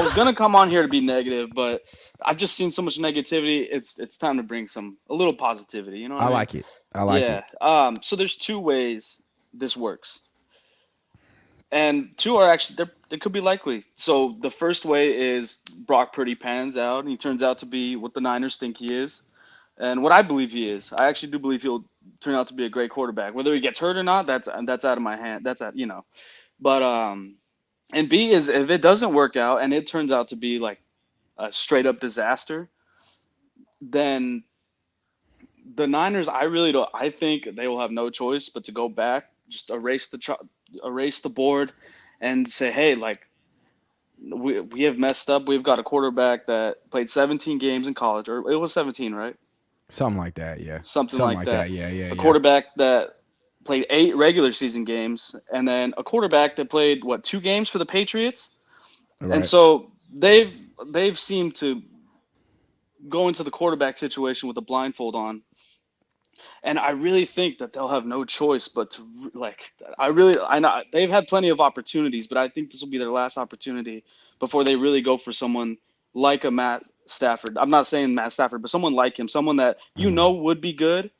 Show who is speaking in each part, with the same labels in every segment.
Speaker 1: was gonna come on here to be negative, but I've just seen so much negativity. It's time to bring a little positivity. You know what
Speaker 2: I
Speaker 1: I mean?
Speaker 2: like it. I like it.
Speaker 1: Yeah. So there's two ways this works, and two are actually they could be likely. So the first way is Brock Purdy pans out, and he turns out to be what the Niners think he is, and what I believe he is. I actually do believe he'll turn out to be a great quarterback. Whether he gets hurt or not, that's out of my hand. That's out, you know. But and B is if it doesn't work out and it turns out to be like a straight up disaster, then the Niners, I really don't. I think they will have no choice but to go back, just erase the board, and say, hey, like we have messed up. We've got a quarterback that played 17 games in college, or it was 17, right?
Speaker 2: Something like that, yeah.
Speaker 1: Something
Speaker 2: Something
Speaker 1: like
Speaker 2: like
Speaker 1: that.
Speaker 2: that, yeah, yeah,
Speaker 1: A
Speaker 2: yeah.
Speaker 1: quarterback that played 8 regular season games, and then a quarterback that played what 2 games for the Patriots, and
Speaker 2: Right.
Speaker 1: so they've seemed to go into the quarterback situation with a blindfold on. And I really think that they'll have no choice but to like. I know they've had plenty of opportunities, but I think this will be their last opportunity before they really go for someone like a Matt Stafford. I'm not saying Matt Stafford, but someone like him, someone that would be good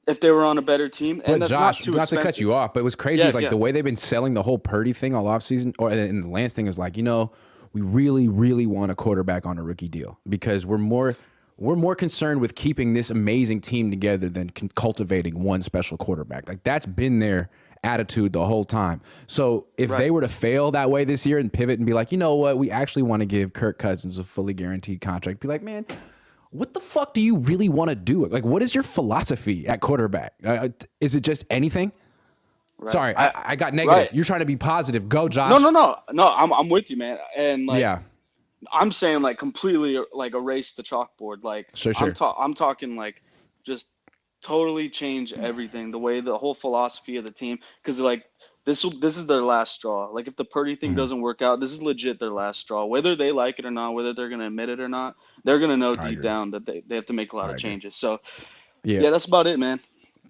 Speaker 1: if they were on a better team, and
Speaker 2: But
Speaker 1: that's not
Speaker 2: Josh,
Speaker 1: too
Speaker 2: not to cut
Speaker 1: expensive.
Speaker 2: you off, but what's crazy
Speaker 1: Yeah,
Speaker 2: is like
Speaker 1: yeah,
Speaker 2: the way they've been selling the whole Purdy thing all offseason, or and the Lance thing is like, we really, really want a quarterback on a rookie deal because we're more concerned with keeping this amazing team together than cultivating one special quarterback. Like that's been their attitude the whole time. So if
Speaker 1: right.
Speaker 2: they were to fail that way this year and pivot and be like, you know what, we actually want to give Kirk Cousins a fully guaranteed contract, be like, man, what the fuck do you really want to do? Like, what is your philosophy at quarterback? Is it just anything?
Speaker 1: Right.
Speaker 2: Sorry, I got negative.
Speaker 1: Right.
Speaker 2: You're trying to be positive. Go,
Speaker 1: No,
Speaker 2: Josh.
Speaker 1: no, no, no. I'm with you, man. And like
Speaker 2: Yeah,
Speaker 1: I'm saying, like completely like erase the chalkboard. Like
Speaker 2: sure, sure.
Speaker 1: I'm talking like just totally change everything, the way the whole philosophy of the team, because like this is their last straw. Like if the Purdy thing
Speaker 2: Mm-hmm.
Speaker 1: doesn't work out, this is legit their last straw. Whether they like it or not, whether they're gonna admit it or not, they're gonna know
Speaker 2: I
Speaker 1: deep
Speaker 2: agree.
Speaker 1: down that they have to make a lot
Speaker 2: I
Speaker 1: of
Speaker 2: agree.
Speaker 1: changes. So
Speaker 2: Yeah.
Speaker 1: yeah, that's about it, man.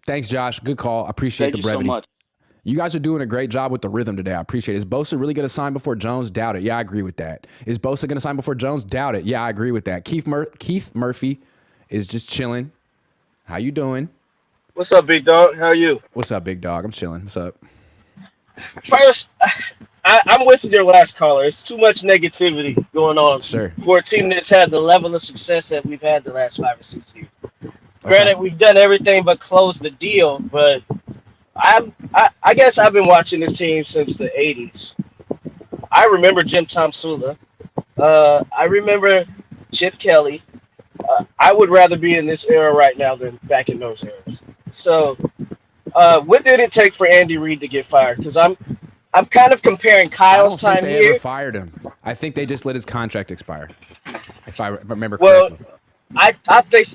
Speaker 2: Thanks, Josh. Good call. I appreciate
Speaker 1: Thank
Speaker 2: the
Speaker 1: you so
Speaker 2: brevity.
Speaker 1: much.
Speaker 2: You guys are doing a great job with the rhythm today. I appreciate it. Is Bosa really going to sign before Jones? Doubt it. Yeah, I agree with that. Is Bosa going to sign before Jones? Doubt it. Yeah, I agree with that. Keith Murphy is just chilling. How you doing?
Speaker 3: What's up, big dog? How are you?
Speaker 2: What's up, big dog? I'm chilling. What's up?
Speaker 3: First, I'm with your last caller. It's too much negativity going on
Speaker 2: Sure.
Speaker 3: for a team that's had the level of success that we've had the last 5 or 6 years.
Speaker 2: Okay.
Speaker 3: Granted, we've done everything but close the deal, but I guess I've been watching this team since the '80s. I remember Jim Tomsula. I remember Chip Kelly. I would rather be in this era right now than back in those eras. So, what did it take for Andy Reid to get fired? Because I'm kind of comparing
Speaker 2: I
Speaker 3: Kyle's
Speaker 2: don't think
Speaker 3: time
Speaker 2: they ever
Speaker 3: here.
Speaker 2: fired him. I think they just let his contract expire, if I remember
Speaker 3: Well,
Speaker 2: correctly.
Speaker 3: I think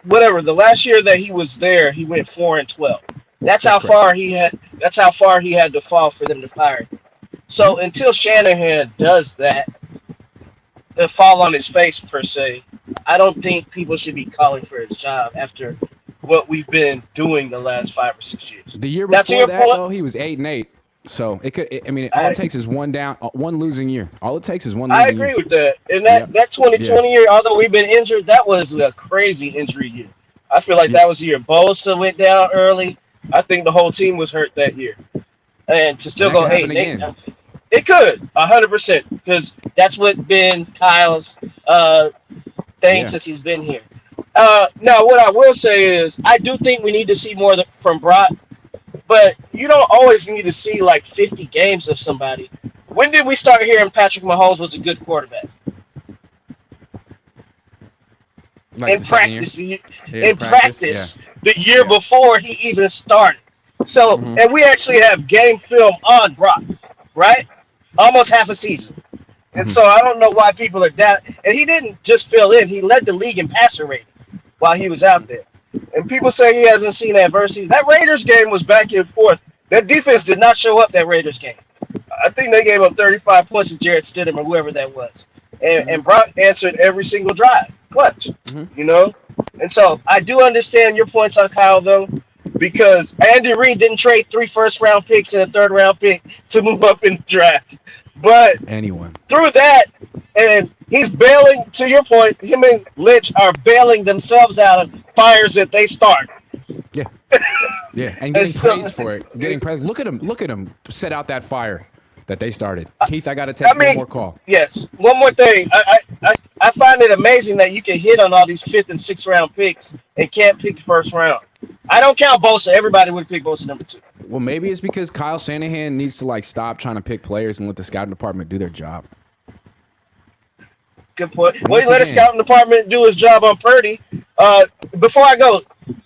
Speaker 3: whatever the last year that he was there, he went 4-12. That's
Speaker 2: That's
Speaker 3: how
Speaker 2: correct.
Speaker 3: far he had. That's how far he had to fall for them to fire him. So until Shanahan does that, fall on his face per se, I don't think people should be calling for his job after what we've been doing the last 5 or 6 years.
Speaker 2: The year
Speaker 3: Now, to
Speaker 2: before
Speaker 3: your
Speaker 2: that,
Speaker 3: point,
Speaker 2: though, he was 8-8. So it could. I mean, all it
Speaker 3: I
Speaker 2: takes is one losing year. All it takes is one
Speaker 3: I
Speaker 2: losing
Speaker 3: agree
Speaker 2: year.
Speaker 3: with that. And
Speaker 2: Yep.
Speaker 3: that
Speaker 2: Yeah.
Speaker 3: 2020 year, although we've been injured, that was a crazy injury year. I feel like
Speaker 2: Yep.
Speaker 3: that was the year Bosa went down early. I think the whole team was hurt that year. And to
Speaker 2: And
Speaker 3: still
Speaker 2: that could
Speaker 3: go
Speaker 2: happen
Speaker 3: 8-8,
Speaker 2: again.
Speaker 3: it could 100% because that's what been Kyle's thing
Speaker 2: Yeah.
Speaker 3: since he's been here. Now, what I will say is, I do think we need to see more from Brock, but you don't always need to see like 50 games of somebody. When did we start hearing Patrick Mahomes was a good quarterback?
Speaker 2: Like
Speaker 3: In
Speaker 2: the second year.
Speaker 3: practice,
Speaker 2: Yeah,
Speaker 3: in
Speaker 2: Yeah.
Speaker 3: practice, the year
Speaker 2: Yeah.
Speaker 3: before he even started. So,
Speaker 2: Mm-hmm.
Speaker 3: and we actually have game film on Brock, right? Almost half a season. And
Speaker 2: Mm-hmm.
Speaker 3: so I don't know why people are down. And he didn't just fill in; he led the league in passer rating while he was out there. And people say he hasn't seen adversity. That Raiders game was back and forth. That defense did not show up that Raiders game. I think they gave up 35 points to Jarrett Stidham or whoever that was.
Speaker 2: Mm-hmm.
Speaker 3: And Brock answered every single drive. Clutch.
Speaker 2: Mm-hmm.
Speaker 3: You know? And so I do understand your points on Kyle, though, because Andy Reid didn't trade 3 first-round picks and a third-round pick to move up in the draft. But
Speaker 2: Anyone.
Speaker 3: through that, and he's bailing. To your point, him and Lynch are bailing themselves out of fires that they start.
Speaker 2: Yeah. Yeah. And
Speaker 3: And
Speaker 2: getting
Speaker 3: so,
Speaker 2: praised for it. Getting praised. Look at him. Look at him set out that fire that they started. Keith, I got to
Speaker 3: I
Speaker 2: take one
Speaker 3: mean,
Speaker 2: more call.
Speaker 3: yes. One more thing, I find it amazing that you can hit on all these fifth and sixth round picks and can't pick the first round. I don't count Bosa. Everybody would pick Bosa number 2.
Speaker 2: Well, maybe it's because Kyle Shanahan needs to like stop trying to pick players and let the scouting department do their job.
Speaker 3: Good point. Well,
Speaker 2: Once
Speaker 3: he let his
Speaker 2: again,
Speaker 3: scouting department do his job on Purdy. Before I go,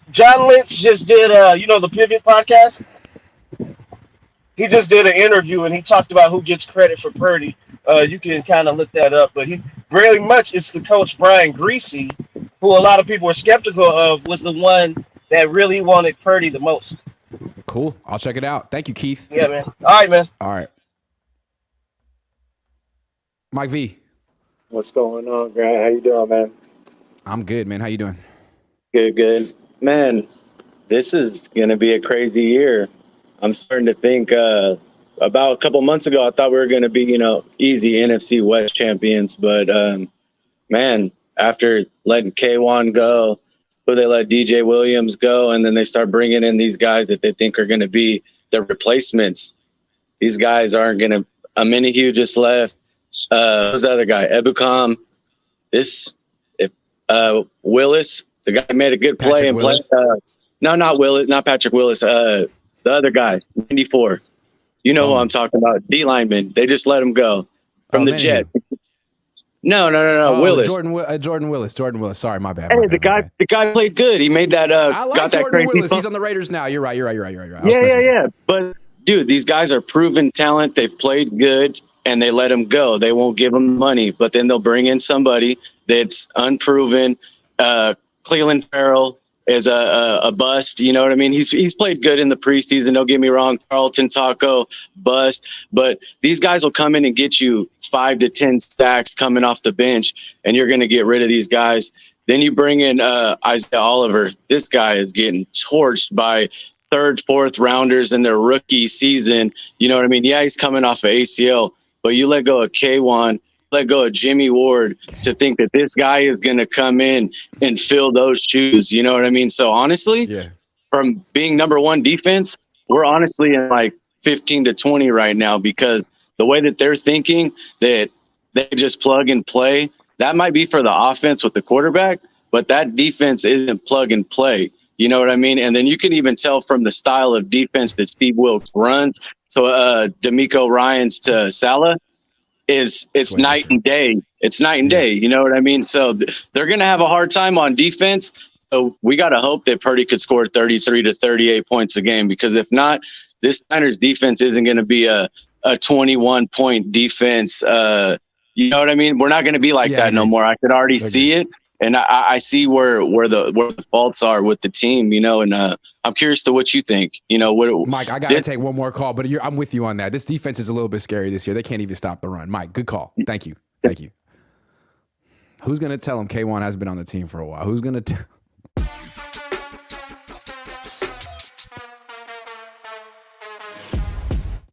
Speaker 3: John Lynch just did, the Pivot podcast. He just did an interview and he talked about who gets credit for Purdy. You can kind of look that up, but he very much it's the coach Brian Greasy, who a lot of people were skeptical of, was the one that really wanted Purdy the most.
Speaker 2: cool. I'll check it out. Thank you, Keith.
Speaker 3: Yeah, man. All right, man.
Speaker 2: All right. Mike V.
Speaker 4: What's going on, Grant? How you doing, man?
Speaker 2: I'm good, man. How you doing?
Speaker 4: Good. Man, this is going to be a crazy year. I'm starting to think about a couple months ago, I thought we were going to be, easy NFC West champions. But, man, after letting K1 go, who they let DJ Williams go, and then they start bringing in these guys that they think are going to be their replacements. These guys aren't going to – Minihue just left. Who's the other guy? Ebukam. Willis, the guy made a good play
Speaker 2: Patrick
Speaker 4: and
Speaker 2: Willis?
Speaker 4: played. No, not Willis, not Patrick Willis. The other guy, 94. You know who I'm talking about? D lineman. They just let him go from the
Speaker 2: Minihue.
Speaker 4: Jets. No. Willis.
Speaker 2: Jordan Willis. Sorry, my bad.
Speaker 4: Hey,
Speaker 2: my bad.
Speaker 4: the guy played good. He made that.
Speaker 2: I like
Speaker 4: got that
Speaker 2: Jordan
Speaker 4: crazy.
Speaker 2: Willis. He's on the Raiders now. You're right.
Speaker 4: Yeah. But dude, these guys are proven talent. They've played good, and they let him go. They won't give him money, but then they'll bring in somebody that's unproven. Cleveland Farrell is a bust. You know what I mean? He's played good in the preseason. Don't get me wrong. Carlton Taco, bust. But these guys will come in and get you 5 to 10 stacks coming off the bench, and you're going to get rid of these guys. Then you bring in Isaiah Oliver. This guy is getting torched by third, fourth rounders in their rookie season. You know what I mean? Yeah, he's coming off of ACL, but you let go of K1, let go of Jimmy Ward to think that this guy is going to come in and fill those shoes. You know what I mean? So honestly, from being number one defense, we're honestly in like 15 to 20 right now, because the way that they're thinking that they just plug and play, that might be for the offense with the quarterback, but that defense isn't plug and play. You know what I mean? And then you can even tell from the style of defense that Steve Wilkes runs. So D'Amico Ryans to Salah, it's night and day. It's night and day. You know what I mean? So they're going to have a hard time on defense. So we got to hope that Purdy could score 33 to 38 points a game, because if not, this Niners defense isn't going to be a 21-point defense. You know what I mean? We're not going to be like that no more. I could already see it. And I see where the faults are with the team, and I'm curious to what you think.
Speaker 2: Mike, I got to take one more call, but I'm with you on that. This defense is a little bit scary this year. They can't even stop the run. Mike, good call. Thank you. Who's going to tell him K1 has been on the team for a while? Who's going to